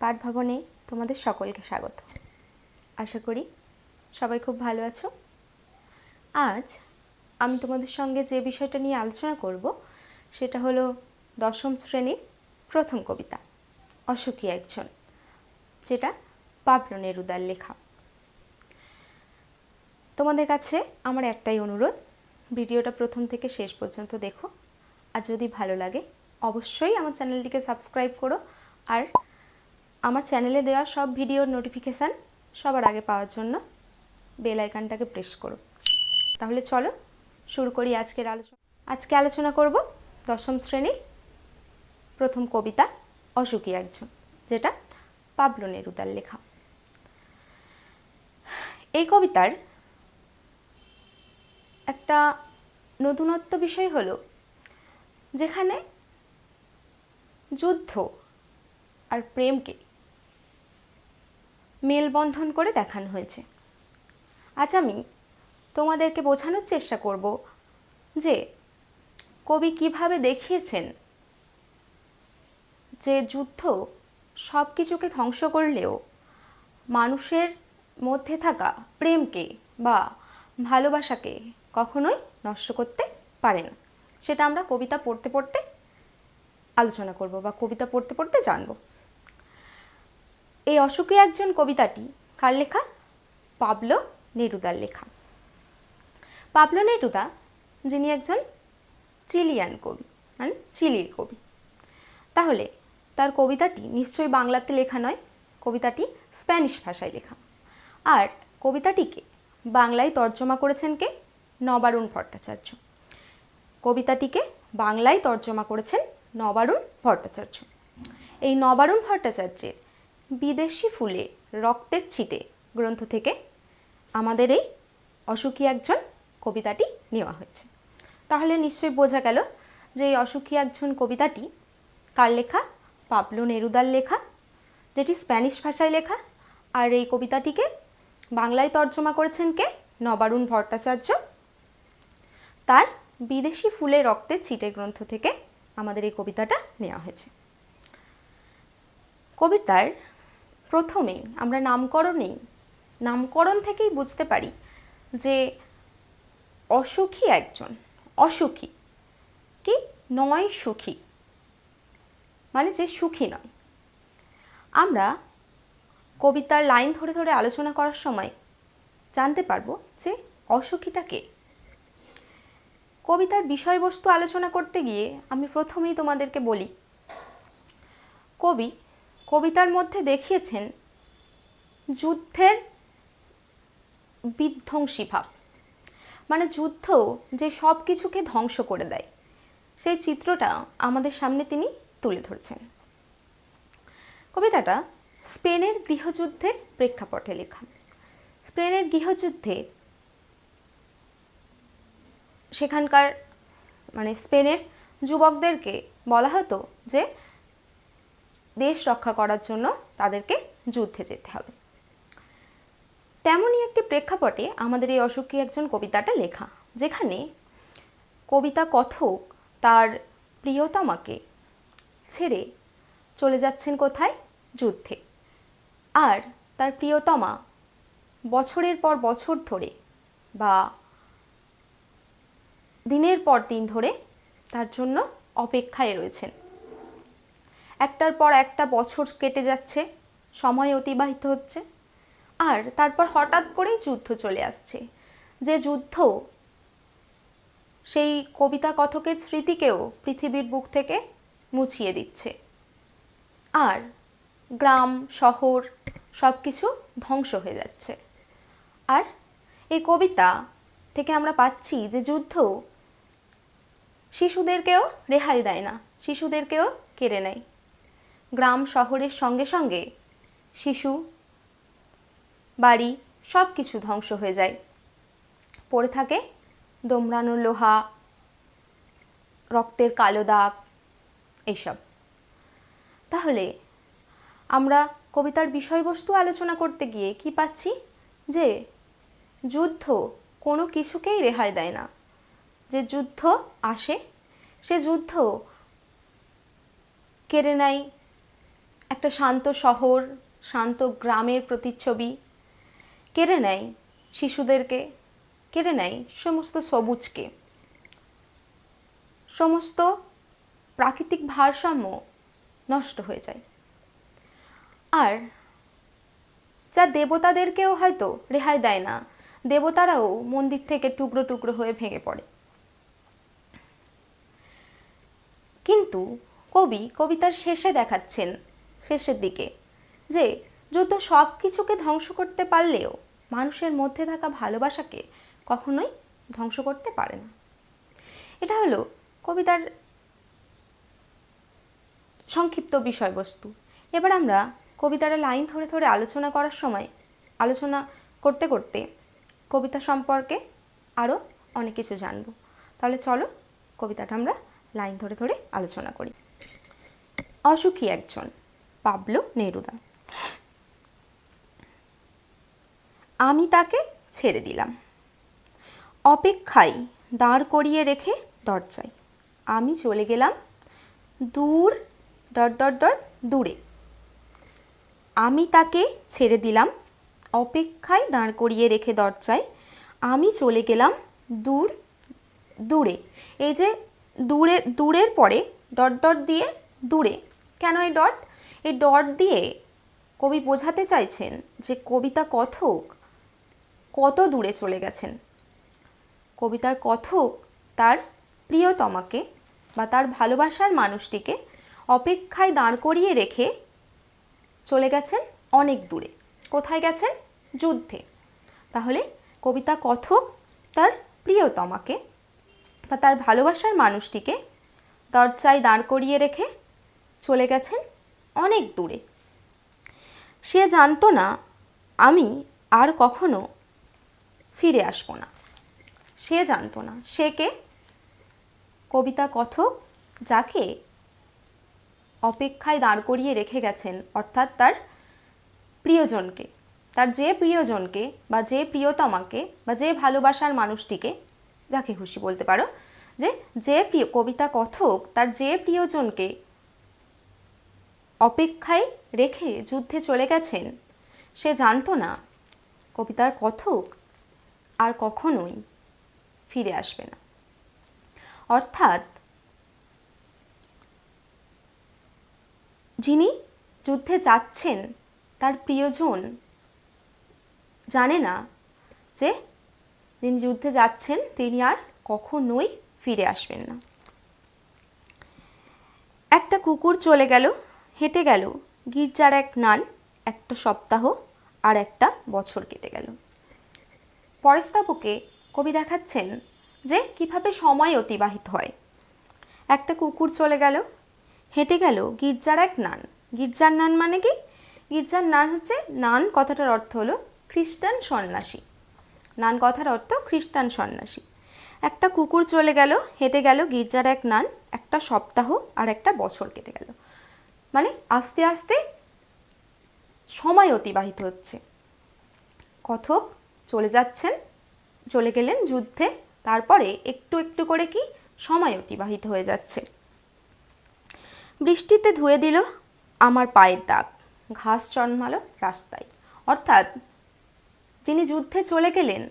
পাঠ ভবনে তোমাদের সকলকে স্বাগত। আশা করি সবাই খুব ভালো আছো। আজ আমি তোমাদের সঙ্গে যে বিষয়টা নিয়ে আলোচনা করব সেটা হলো দশম শ্রেণীর প্রথম কবিতা অসুখী একজন, যেটা পাবলো নেরুদার লেখা। তোমাদের কাছে আমার একটাই অনুরোধ, ভিডিওটা প্রথম থেকে শেষ পর্যন্ত দেখো, আর যদি ভালো লাগে অবশ্যই আমার চ্যানেলটিকে সাবস্ক্রাইব করো, আর আমার চ্যানেলে দেওয়া সব ভিডিওর নোটিফিকেশান সবার আগে পাওয়ার জন্য বেল আইকনটাকে প্রেস করো। তাহলে চলো শুরু করি আজকের আলোচনা। আজকে আলোচনা করব দশম শ্রেণীর প্রথম কবিতা অসুখী একজন, যেটা পাবলো নেরুদার লেখা। এই কবিতার একটা নতুনত্ব বিষয় হলো যেখানে যুদ্ধ আর প্রেমকে মেলবন্ধন করে দেখানো হয়েছে। আজ আমি তোমাদেরকে বোঝানোর চেষ্টা করব যে কবি কিভাবে দেখিয়েছেন যে যুদ্ধ সব কিছুকে ধ্বংস করলেও মানুষের মধ্যে থাকা প্রেমকে বা ভালোবাসাকে কখনোই নষ্ট করতে পারে না। সেটা আমরা কবিতা পড়তে পড়তে আলোচনা করব বা কবিতা পড়তে পড়তে জানব। এই অসুখী একজন কবিতাটি কার লেখা? পাবলো নেরুদার লেখা। পাবলো নেরুদা যিনি একজন চিলিয়ান কবি, মানে চিলির কবি। তাহলে তার কবিতাটি নিশ্চয়ই বাংলাতে লেখা নয়, কবিতাটি স্প্যানিশ ভাষায় লেখা। আর কবিতাটিকে বাংলায় তর্জমা করেছেন কে? নবারুণ ভট্টাচার্য। কবিতাটিকে বাংলায় তর্জমা করেছেন নবারুণ ভট্টাচার্য। এই নবারুণ ভট্টাচার্যের বিদেশি ফুলে রক্তের ছিটে গ্রন্থ থেকে আমাদের এই অসুখী একজন কবিতাটি নেওয়া হয়েছে। তাহলে নিশ্চয়ই বোঝা গেল যে এই অসুখী একজন কবিতাটি কার লেখা? পাবলো নেরুদার লেখা, যেটি স্প্যানিশ ভাষায় লেখা। আর এই কবিতাটিকে বাংলায় তর্জমা করেছেন কে? নবারুণ ভট্টাচার্য। তার বিদেশি ফুলে রক্তের ছিটে গ্রন্থ থেকে আমাদের এই কবিতাটা নেওয়া হয়েছে। কবিতার প্রথমেই আমরা নামকরণ থেকেই বুঝতে পারি যে অসুখী একজন, অসুখী কি নয় সুখী, মানে যে সুখী নয়। আমরা কবিতার লাইন ধরে ধরে আলোচনা করার সময় জানতে পারবো যে অসুখীটা কে। কবিতার বিষয়বস্তু আলোচনা করতে গিয়ে আমি প্রথমেই তোমাদেরকে বলি, কবি কবিতার মধ্যে দেখিয়েছেন যুদ্ধের বিধ্বংসী ভাব, মানে যুদ্ধ যে সব কিছুকে ধ্বংস করে দেয়, সেই চিত্রটা আমাদের সামনে তিনি তুলে ধরছেন। কবিতাটা স্পেনের গৃহযুদ্ধের প্রেক্ষাপটে লেখা। স্পেনের গৃহযুদ্ধে সেখানকার মানে স্পেনের যুবকদেরকে বলা হতো যে দেশ রক্ষা করার জন্য তাদেরকে যুদ্ধে যেতে হবে। তেমনই একটি প্রেক্ষাপটে আমাদের এই অসুখী একজন কবিতাটা লেখা, যেখানে কবিতা কথক তার প্রিয়তমাকে ছেড়ে চলে যাচ্ছেন কোথায়? যুদ্ধে। আর তার প্রিয়তমা বছরের পর বছর ধরে বা দিনের পর দিন ধরে তার জন্য অপেক্ষায় রয়েছেন। একটার পর একটা বছর কেটে যাচ্ছে, সময় অতিবাহিত হচ্ছে, আর তারপর হঠাৎ করেই যুদ্ধ চলে আসছে, যে যুদ্ধ সেই কবিতা কথকের স্মৃতিকেও পৃথিবীর বুক থেকে মুছিয়ে দিচ্ছে, আর গ্রাম শহর সব কিছু ধ্বংস হয়ে যাচ্ছে। আর এই কবিতা থেকে আমরা পাচ্ছি যে যুদ্ধ শিশুদেরকেও রেহাই দেয় না, শিশুদেরকেও কেড়ে নেয়। গ্রাম শহরের সঙ্গে সঙ্গে শিশু বাড়ি সব কিছু ধ্বংস হয়ে যায়, পড়ে থাকে দোমড়ানো লোহা, রক্তের কালো দাগ, এইসব। তাহলে আমরা কবিতার বিষয়বস্তু আলোচনা করতে গিয়ে কি পাচ্ছি? যে যুদ্ধ কোনো কিছুকেই রেহাই দেয় না। যে যুদ্ধ আসে সে যুদ্ধ কেড়ে নেয় একটা শান্ত শহর, শান্ত গ্রামের প্রতিচ্ছবি, কেড়ে নেয় শিশুদেরকে, কেড়ে নেয় সমস্ত সবুজকে, সমস্ত প্রাকৃতিক ভারসাম্য নষ্ট হয়ে যায়। আর যা দেবতাদেরকেও হয়তো রেহাই দেয় না, দেবতারাও মন্দির থেকে টুকরো টুকরো হয়ে ভেঙে পড়ে। কিন্তু কবি কবিতার শেষে দেখাচ্ছেন, শেষের দিকে, যে যুদ্ধ সব কিছুকে ধ্বংস করতে পারলেও মানুষের মধ্যে থাকা ভালোবাসাকে কখনোই ধ্বংস করতে পারে না। এটা হলো কবিতার সংক্ষিপ্ত বিষয়বস্তু। এবার আমরা কবিতার লাইন ধরে ধরে আলোচনা করতে করতে কবিতা সম্পর্কে আরও অনেক কিছু জানব। তাহলে চলো কবিতাটা আমরা লাইন ধরে ধরে আলোচনা করি। অসুখী একজন, পাবলো নেরুদা। আমি তাকে ছেড়ে দিলাম, অপেক্ষায় দাঁড় করিয়ে রেখে দরজায়। আমি চলে গেলাম দূর দূরে। আমি তাকে ছেড়ে দিলাম, অপেক্ষায় দাঁড় করিয়ে রেখে দরজায়। আমি চলে গেলাম দূরে। এই যে দূরের পরে ডট দিয়ে দূরে, কেন এই ডট? এই ডট দিয়ে কবি বোঝাতে চাইছেন যে কবিতা কথক কত দূরে চলে গেছেন। কবিতার কথক তার প্রিয়তমাকে বা তার ভালোবাসার মানুষটিকে অপেক্ষায় দাঁড় করিয়ে রেখে চলে গেছেন অনেক দূরে। কোথায় গেছেন? যুদ্ধে। তাহলে কবিতা কথক তার প্রিয়তমাকে বা তার ভালোবাসার মানুষটিকে দরজায় দাঁড় করিয়ে রেখে চলে গেছেন অনেক দূরে। সে জানতো না আমি আর কখনো ফিরে আসবো না। সে জানতো না। সে কে? কবিতা কথক যাকে অপেক্ষায় দাঁড় করিয়ে রেখে গেছেন, অর্থাৎ তার প্রিয়জনকে, তার যে প্রিয়জনকে বা যে প্রিয়তমাকে বা যে ভালোবাসার মানুষটিকে, যাকে খুশি বলতে পারো, যে কবিতা কথক তার যে প্রিয়জনকে অপেক্ষায় রেখে যুদ্ধে চলে গেছেন, সে জানতো না কবিতার কথক আর কখনোই ফিরে আসবে না। অর্থাৎ যিনি যুদ্ধে যাচ্ছেন তার প্রিয়জন জানে না যে যিনি যুদ্ধে যাচ্ছেন তিনি আর কখনোই ফিরে আসবেন না। একটা কুকুর চলে গেল, হেঁটে গেল গির্জার এক নান, একটা সপ্তাহ আর একটা বছর কেটে গেল। পরের স্তবকে কবি দেখাচ্ছেন যে কিভাবে সময় অতিবাহিত হয়। একটা কুকুর চলে গেল, হেঁটে গেল গির্জার এক নান। গির্জার নান মানে কি? গির্জার নান হচ্ছে, নান কথাটার অর্থ হলো খ্রিস্টান সন্ন্যাসী। নান কথার অর্থ খ্রিস্টান সন্ন্যাসী। একটা কুকুর চলে গেল, হেঁটে গেল গির্জার এক নান, একটা সপ্তাহ আর একটা বছর কেটে গেল। মানে আস্তে আস্তে সময় অতিবাহিত হচ্ছে। কথক চলে গেলেন যুদ্ধে, তারপরে একটু একটু করে কি সময় অতিবাহিত হয়ে যাচ্ছে। বৃষ্টিতে ধুয়ে দিল আমার পায়ের দাগ, ঘাস জন্মালো রাস্তায়। অর্থাৎ যিনি যুদ্ধে চলে গেলেন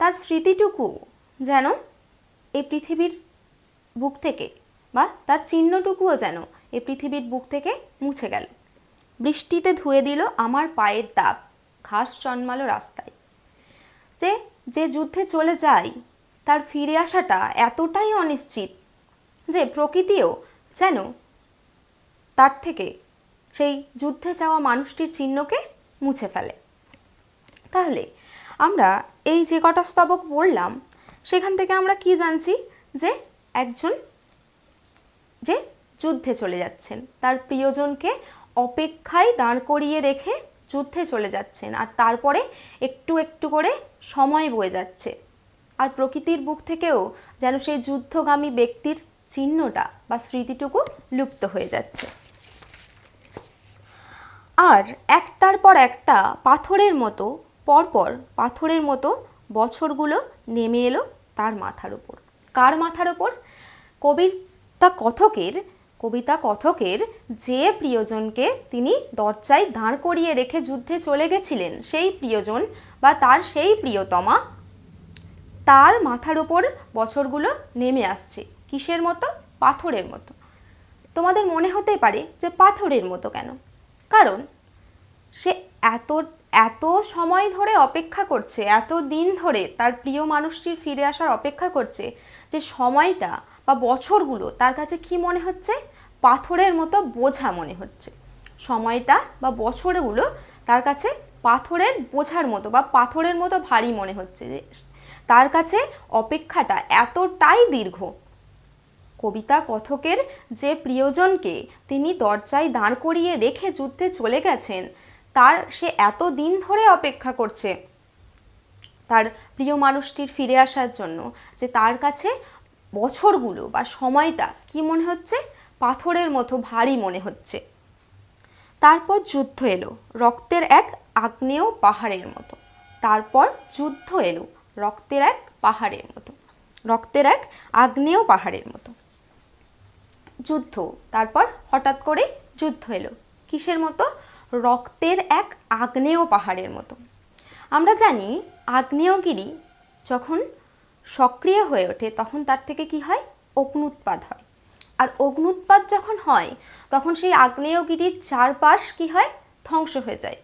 তার স্মৃতিটুকু যেন এই পৃথিবীর বুক থেকে, বা তার চিহ্নটুকুও যেন এই পৃথিবীর বুক থেকে মুছে গেল। বৃষ্টিতে ধুয়ে দিল আমার পায়ের দাগ, ঘাস জন্মালো রাস্তায়। যে যুদ্ধে চলে যায় তার ফিরে আসাটা এতটাই অনিশ্চিত যে প্রকৃতিও যেন তার থেকে সেই যুদ্ধে যাওয়া মানুষটির চিহ্নকে মুছে ফেলে। তাহলে আমরা এই যে কটা স্তবক পড়লাম সেখান থেকে আমরা কি জানছি? যে একজন যে যুদ্ধে চলে যাচ্ছেন, তার প্রিয়জনকে অপেক্ষায় দাঁড় করিয়ে রেখে যুদ্ধে চলে যাচ্ছেন, আর তারপরে একটু একটু করে সময় বয়ে যাচ্ছে, আর প্রকৃতির বুক থেকেও যেন সেই যুদ্ধগামী ব্যক্তির চিহ্নটা বা স্মৃতিটুকু লুপ্ত হয়ে যাচ্ছে। আর একটার পর একটা পাথরের মতো পরপর পাথরের মতো বছরগুলো নেমে এলো তার মাথার উপর। কার মাথার উপর? কবিতা কথকের কবিতা কথকের যে প্রিয়জনকে তিনি দরজায় দাঁড় করিয়ে রেখে যুদ্ধে চলে গেছিলেন, সেই প্রিয়জন বা তার সেই প্রিয়তমা, তার মাথার উপর বছরগুলো নেমে আসছে কিসের মতো? পাথরের মতো। তোমাদের মনে হতে পারে যে পাথরের মতো কেন? কারণ সে এত এত সময় ধরে অপেক্ষা করছে, এত দিন ধরে তার প্রিয় মানুষটির ফিরে আসার অপেক্ষা করছে, যে সময়টা বা বছরগুলো তার কাছে কি মনে হচ্ছে? পাথরের মতো বোঝা মনে হচ্ছে। সময়টা বা বছরগুলো তার কাছে পাথরের বোঝার মতো বা পাথরের মতো ভারী মনে হচ্ছে, যে তার কাছে অপেক্ষাটা এতটাই দীর্ঘ। কবিতা কথকের যে প্রিয়জনকে তিনি দরজায় দাঁড় করিয়ে রেখে যুদ্ধে চলে গেছেন, তার সে এত দিন ধরে অপেক্ষা করছে তার প্রিয় মানুষটির ফিরে আসার জন্য, যে তার কাছে বছরগুলো বা সময়টা কি মনে হচ্ছে? পাথরের মতো ভারী মনে হচ্ছে। তারপর যুদ্ধ এলো রক্তের এক আগ্নেয় পাহাড়ের মতো। তারপর যুদ্ধ এলো রক্তের এক পাহাড়ের মতো, রক্তের এক আগ্নেয় পাহাড়ের মতো। যুদ্ধ, তারপর হঠাৎ করে যুদ্ধ এলো কিসের মতো? রক্তের এক আগ্নেয় পাহাড়ের মতো। আমরা জানি আগ্নেয়গিরি যখন সক্রিয় হয়ে ওঠে তখন তার থেকে কি হয়? অগ্নুৎপাত হয়। আর অগ্নুৎপাত যখন হয় তখন সেই আগ্নেয়গিরির চারপাশ কি হয়? ধ্বংস হয়ে যায়,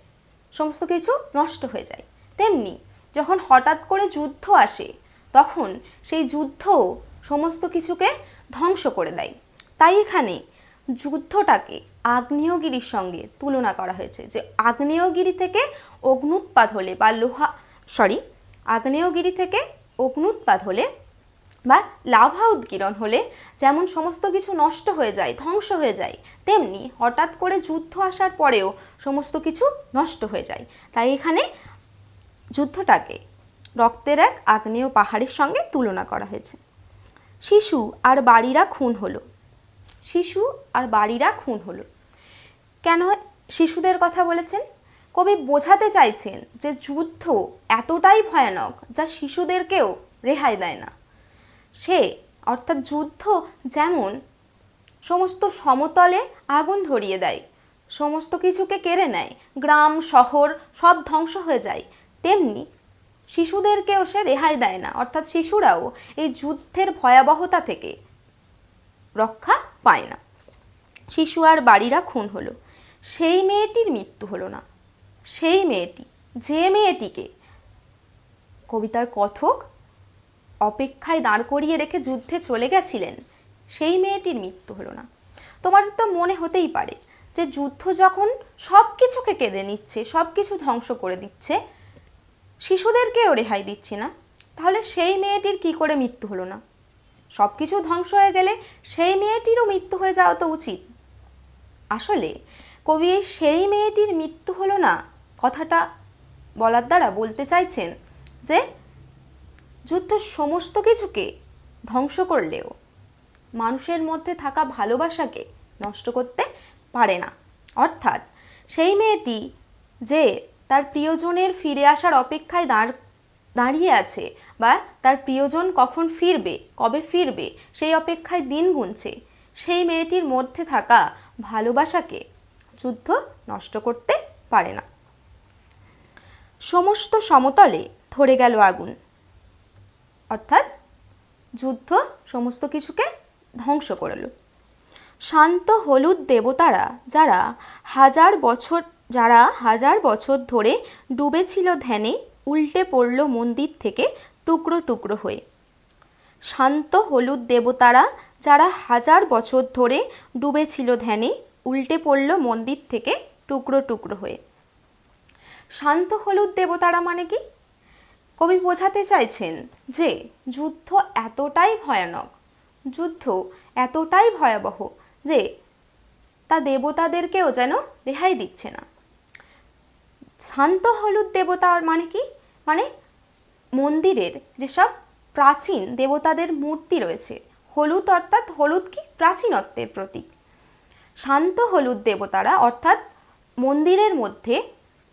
সমস্ত কিছু নষ্ট হয়ে যায়। তেমনি যখন হঠাৎ করে যুদ্ধ আসে তখন সেই যুদ্ধ সমস্ত কিছুকে ধ্বংস করে দেয়। তাই এখানে যুদ্ধটাকে আগ্নেয়গিরির সঙ্গে তুলনা করা হয়েছে, যে আগ্নেয়গিরি থেকে অগ্নুৎপাত হলে বা আগ্নেয়গিরি থেকে অগ্নুৎপাত হলে বা লাভা উদ্গীরণ হলে যেমন সমস্ত কিছু নষ্ট হয়ে যায়, ধ্বংস হয়ে যায়, তেমনি হঠাৎ করে যুদ্ধ আসার পরেও সমস্ত কিছু নষ্ট হয়ে যায়। তাই এখানে যুদ্ধটাকে রক্তের এক আগ্নেয় পাহাড়ের সঙ্গে তুলনা করা হয়েছে। শিশু আর বাড়িরা খুন হলো। শিশু আর বাড়িরা খুন হলো। কেন শিশুদের কথা বলেছেন? কবি বোঝাতে চাইছেন যে যুদ্ধ এতটাই ভয়ানক যা শিশুদেরকেও রেহাই দেয় না। সে অর্থাৎ যুদ্ধ যেমন সমস্ত সমতলে আগুন ধরিয়ে দেয়, সমস্ত কিছুকে কেড়ে নেয়, গ্রাম শহর সব ধ্বংস হয়ে যায়, তেমনি শিশুদেরকেও সে রেহাই দেয় না। অর্থাৎ শিশুরাও এই যুদ্ধের ভয়াবহতা থেকে রক্ষা পায় না। শিশু আর বাড়িরা খুন হলো। সেই মেয়েটির মৃত্যু হলো না। সেই মেয়েটি, যে মেয়েটিকে কবিতার কথক অপেক্ষায় দাঁড় করিয়ে রেখে যুদ্ধে চলে গেছিলেন, সেই মেয়েটির মৃত্যু হলো না। তোমার তো মনে হতেই পারে যে যুদ্ধ যখন সব কিছুকে কেড়ে নিচ্ছে, সব কিছু ধ্বংস করে দিচ্ছে, শিশুদেরকেও রেহাই দিচ্ছে না, তাহলে সেই মেয়েটির কি করে মৃত্যু হলো না? সব কিছু ধ্বংস হয়ে গেলে সেই মেয়েটিরও মৃত্যু হয়ে যাওয়া তো উচিত। আসলে কবি সেই মেয়েটির মৃত্যু হলো না কথাটা বলার দ্বারা বলতে চাইছেন যে যুদ্ধ সমস্ত কিছুকে ধ্বংস করলেও মানুষের মধ্যে থাকা ভালোবাসাকে নষ্ট করতে পারে না। অর্থাৎ সেই মেয়েটি যে তার প্রিয়জনের ফিরে আসার অপেক্ষায় দাঁড়িয়ে আছে, বা তার প্রিয়জন কখন ফিরবে, কবে ফিরবে সেই অপেক্ষায় দিন গুনছে, সেই মেয়েটির মধ্যে থাকা ভালোবাসাকে যুদ্ধ নষ্ট করতে পারে না। সমস্ত সমতলে ধরে গেল আগুন। অর্থাৎ যুদ্ধ সমস্ত কিছুকে ধ্বংস করল। শান্ত হলুদ দেবতারা যারা হাজার বছর ধরে ডুবেছিল ধ্যানে, উল্টে পড়ল মন্দির থেকে টুকরো টুকরো হয়ে। শান্ত হলুদ দেবতারা যারা হাজার বছর ধরে ডুবেছিল ধ্যানে, উল্টে পড়ল মন্দির থেকে টুকরো টুকরো হয়ে। শান্ত হলুদ দেবতারা মানে কি? কবি বোঝাতে চাইছেন যে যুদ্ধ এতটাই ভয়ানক, যুদ্ধ এতটাই ভয়াবহ যে তা দেবতাদেরকেও যেন রেহাই দিচ্ছে না। শান্ত হলুদ দেবতা মানে কি? মানে মন্দিরের যেসব প্রাচীন দেবতাদের মূর্তি রয়েছে, হলুদ অর্থাৎ হলুদ কি? প্রাচীনত্বের প্রতীক। শান্ত হলুদ দেবতারা অর্থাৎ মন্দিরের মধ্যে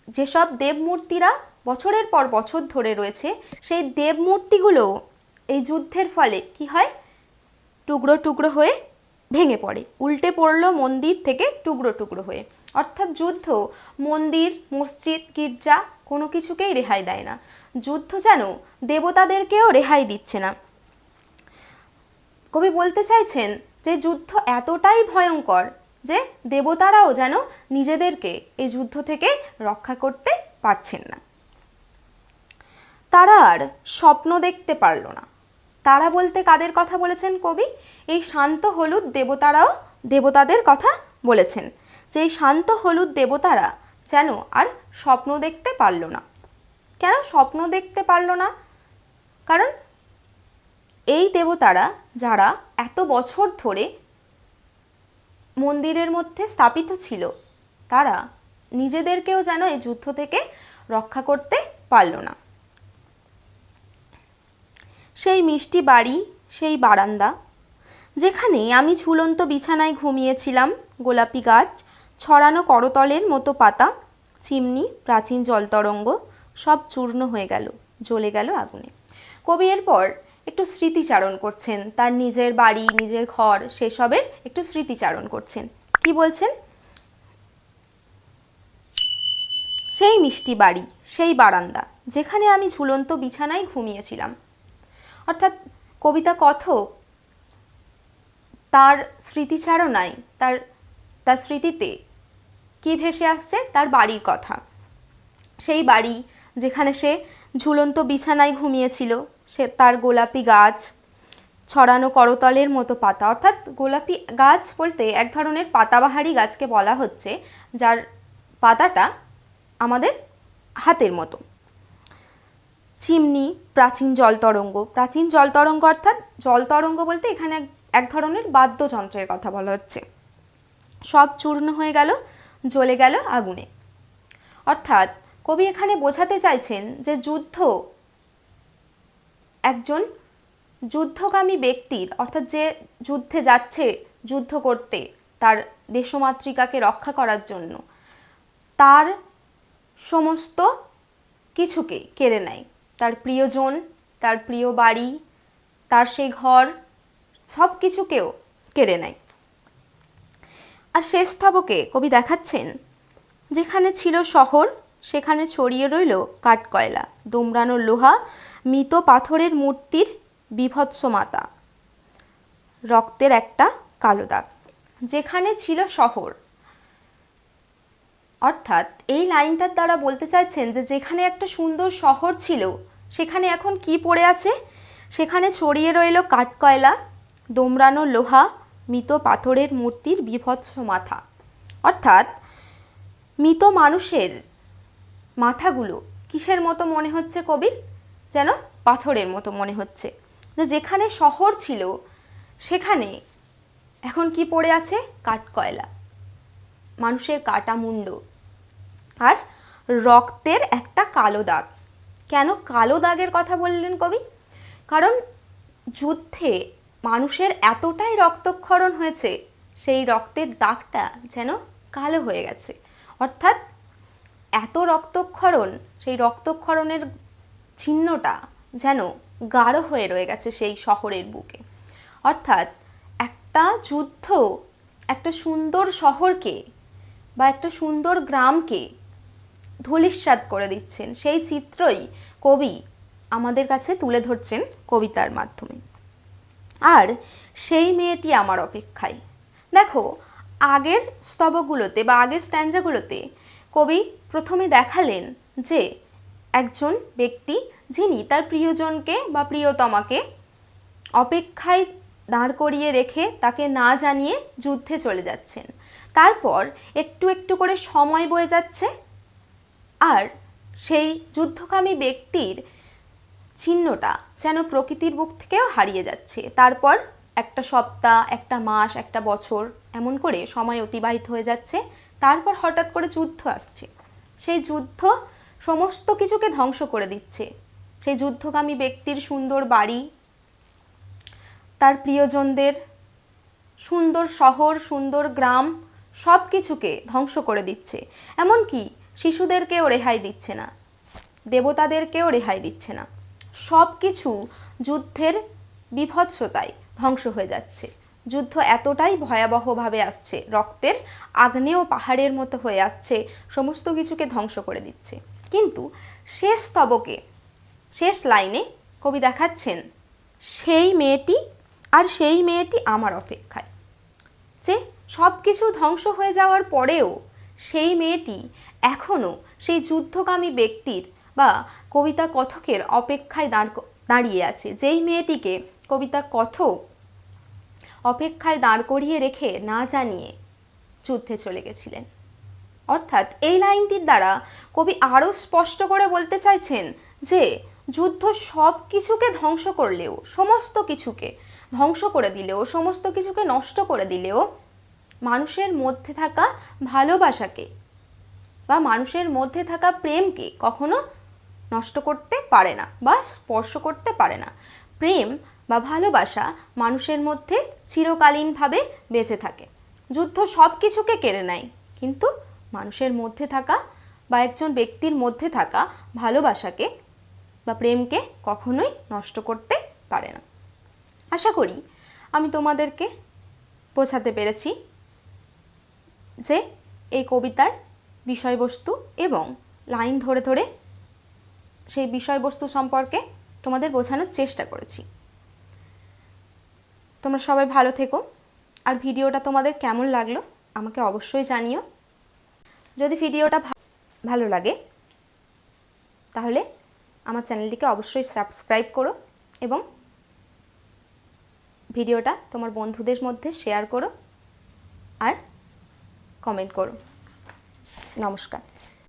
যেসব দেবমূর্তিরা বছরের পর বছর ধরে রয়েছে, সেই দেবমূর্তিগুলো এই যুদ্ধের ফলে কি হয়? টুকরো টুকরো হয়ে ভেঙে পড়ে, উল্টে পড়ল মন্দির থেকে টুকরো টুকরো হয়ে। অর্থাৎ যুদ্ধ মন্দির, মসজিদ, গির্জা কোনো কিছুকেই রেহাই দেয় না। যুদ্ধ যেন দেবতাদেরকেও রেহাই দিচ্ছে না। কবি বলতে চাইছেন যে যুদ্ধ এতটাই ভয়ঙ্কর যে দেবতারাও যেন নিজেদেরকে এই যুদ্ধ থেকে রক্ষা করতে পারছেন না। তারা আর স্বপ্ন দেখতে পারল না। তারা বলতে কাদের কথা বলেছেন কবি? এই শান্ত হলুদ দেবতারাও দেবতাদের কথা বলেছেন, যে এই শান্ত হলুদ দেবতারা যেন আর স্বপ্ন দেখতে পারল না। কেন স্বপ্ন দেখতে পারল না? কারণ এই দেবতারা যারা এত বছর ধরে মন্দিরের মধ্যে স্থাপিত ছিল, তারা নিজেদেরকেও যেন এই যুদ্ধ থেকে রক্ষা করতে পারল না। সেই মিষ্টি বাড়ি, সেই বারান্দা, যেখানে আমি ঝুলন্ত বিছানায় ঘুমিয়েছিলাম, গোলাপি গাছ, ছড়ানো করতলের মতো পাতা, চিমনি, প্রাচীন জলতরঙ্গ, সব চূর্ণ হয়ে গেল, জ্বলে গেল আগুনে। কবি এরপর একটু স্মৃতিচারণ করছেন, তার নিজের বাড়ি, নিজের ঘর, সেসবের একটু স্মৃতিচারণ করছেন। কি বলছেন? সেই মিষ্টি বাড়ি, সেই বারান্দা, যেখানে আমি ঝুলন্ত বিছানায় ঘুমিয়েছিলাম। অর্থাৎ কবিতা কথক তার স্মৃতিচারণায়, তার স্মৃতিতে কি ভেসে আসছে? তার বাড়ির কথা। সেই বাড়ি যেখানে সে ঝুলন্ত বিছানায় ঘুমিয়েছিল, সে তার গোলাপি গাছ, ছড়ানো করতলের মতো পাতা। অর্থাৎ গোলাপি গাছ বলতে এক ধরনের পাতাবাহারি গাছকে বলা হচ্ছে, যার পাতাটা আমাদের হাতের মতো। চিমনি, প্রাচীন জলতরঙ্গ। প্রাচীন জলতরঙ্গ অর্থাৎ জলতরঙ্গ বলতে এখানে এক ধরনের বাদ্যযন্ত্রের কথা বলা হচ্ছে। সব চূর্ণ হয়ে গেল, জ্বলে গেল আগুনে। অর্থাৎ কবি এখানে বোঝাতে চাইছেন যে যুদ্ধ একজন যুদ্ধকামী ব্যক্তির, অর্থাৎ যে যুদ্ধে যাচ্ছে যুদ্ধ করতে তার দেশমাতৃকাকে রক্ষা করার জন্য, তার সমস্ত কিছুকে কেড়ে নেয়। তার প্রিয়জন, তার প্রিয় বাড়ি, তার সেই ঘর, সব কিছুকেও কেড়ে নেয়। আর শেষ স্তবকে কবি দেখাচ্ছেন, যেখানে ছিল শহর সেখানে ছড়িয়ে রইল কাঠকয়লা, দোমড়ানো লোহা, মৃত পাথরের মূর্তির বীভৎস মাথা, রক্তের একটা কালো দাগ। যেখানে ছিল শহর, অর্থাৎ এই লাইনটার দ্বারা বলতে চাইছেন যে যেখানে একটা সুন্দর শহর ছিল, সেখানে এখন কি পড়ে আছে? সেখানে ছড়িয়ে রইল কাঠকয়লা, দোমড়ানো লোহা, মৃত পাথরের মূর্তির বীভৎস মাথা। অর্থাৎ মৃত মানুষের মাথাগুলো কিসের মতো মনে হচ্ছে কবির? যেন পাথরের মতো মনে হচ্ছে। যে যেখানে শহর ছিল সেখানে এখন কি পড়ে আছে? কাঠকয়লা, মানুষের কাটা মুন্ড, আর রক্তের একটা কালো দাগ। কেন কালো দাগের কথা বললেন কবি? কারণ যুদ্ধে মানুষের এতটাই রক্তক্ষরণ হয়েছে, সেই রক্তের দাগটা যেন কালো হয়ে গেছে। অর্থাৎ এত রক্তক্ষরণ, সেই রক্তক্ষরণের চিহ্নটা যেন গাঢ় হয়ে রয়ে গেছে সেই শহরের বুকে। অর্থাৎ একটা যুদ্ধ একটা সুন্দর শহরকে বা একটা সুন্দর গ্রামকে ধূলিসাৎ করে দিচ্ছেন, সেই চিত্রই কবি আমাদের কাছে তুলে ধরছেন কবিতার মাধ্যমে। আর সেই মেয়েটি আমার অপেক্ষায়। দেখো, আগের স্তবগুলোতে বা আগের স্ট্যাঞ্জাগুলোতে কবি প্রথমে দেখালেন যে একজন ব্যক্তি যিনি তার প্রিয়জনকে বা প্রিয়তমাকে অপেক্ষায় দাঁড় করিয়ে রেখে তাকে না জানিয়ে যুদ্ধে চলে যাচ্ছেন। তারপর একটু একটু করে সময় বয়ে যাচ্ছে, আর সেই যুদ্ধকামী ব্যক্তির চিহ্নটা যেন প্রকৃতির বুক থেকেও হারিয়ে যাচ্ছে। তারপর একটা সপ্তাহ, একটা মাস, একটা বছর, এমন করে সময় অতিবাহিত হয়ে যাচ্ছে। তারপর হঠাৎ করে যুদ্ধ আসছে। সেই যুদ্ধ সমস্ত কিছুকে ধ্বংস করে দিচ্ছে। সেই যুদ্ধকামী ব্যক্তির সুন্দর বাড়ি, তার প্রিয়জনদের, সুন্দর শহর, সুন্দর গ্রাম, সব কিছুকে ধ্বংস করে দিচ্ছে। এমনকি শিশুদেরকেও রেহাই দিচ্ছে না, দেবতাদেরকেও রেহাই দিচ্ছে না। সব কিছু যুদ্ধের বীভৎসতায় ধ্বংস হয়ে যাচ্ছে। যুদ্ধ এতটাই ভয়াবহভাবে আসছে, রক্তের আগ্নেয় পাহাড়ের মতো হয়ে আসছে, সমস্ত কিছুকে ধ্বংস করে দিচ্ছে। কিন্তু শেষ স্তবকে, শেষ লাইনে কবি দেখাচ্ছেন সেই মেয়েটি, আর সেই মেয়েটি আমার অপেক্ষায়। যে সব কিছু ধ্বংস হয়ে যাওয়ার পরেও সেই মেয়েটি এখনও সেই যুদ্ধকামী ব্যক্তির বা কবিতা কথকের অপেক্ষায় দাঁড়িয়ে আছে। যেই মেয়েটিকে কবিতা কথক অপেক্ষায় দাঁড় করিয়ে রেখে না জানিয়ে যুদ্ধে চলে গেছিলেন। অর্থাৎ এই লাইনটির দ্বারা কবি আরও স্পষ্ট করে বলতে চাইছেন যে যুদ্ধ সব কিছুকে ধ্বংস করলেও, সমস্ত কিছুকে ধ্বংস করে দিলেও, সমস্ত কিছুকে নষ্ট করে দিলেও মানুষের মধ্যে থাকা ভালোবাসাকে বা মানুষের মধ্যে থাকা প্রেমকে কখনো নষ্ট করতে পারে না বা স্পর্শ করতে পারে না। প্রেম বা ভালোবাসা মানুষের মধ্যে চিরকালীনভাবে বেঁচে থাকে। যুদ্ধ সব কিছুকে কেড়ে নেয়, কিন্তু মানুষের মধ্যে থাকা বা একজন ব্যক্তির মধ্যে থাকা ভালোবাসাকে বা প্রেমকে কখনোই নষ্ট করতে পারে না। আশা করি আমি তোমাদেরকে বোঝাতে পেরেছি যে এই কবিতার বিষয়বস্তু এবং লাইন ধরে ধরে সেই বিষয়বস্তু সম্পর্কে তোমাদের বোঝানোর চেষ্টা করেছি। তোমরা সবাই ভালো থেকো, আর ভিডিওটা তোমাদের কেমন লাগলো আমাকে অবশ্যই জানিও। যদি ভিডিওটা ভালো লাগে তাহলে আমার চ্যানেলটিকে অবশ্যই সাবস্ক্রাইব করো এবং ভিডিওটা তোমার বন্ধুদের মধ্যে শেয়ার করো আর কমেন্ট করো। নমস্কার।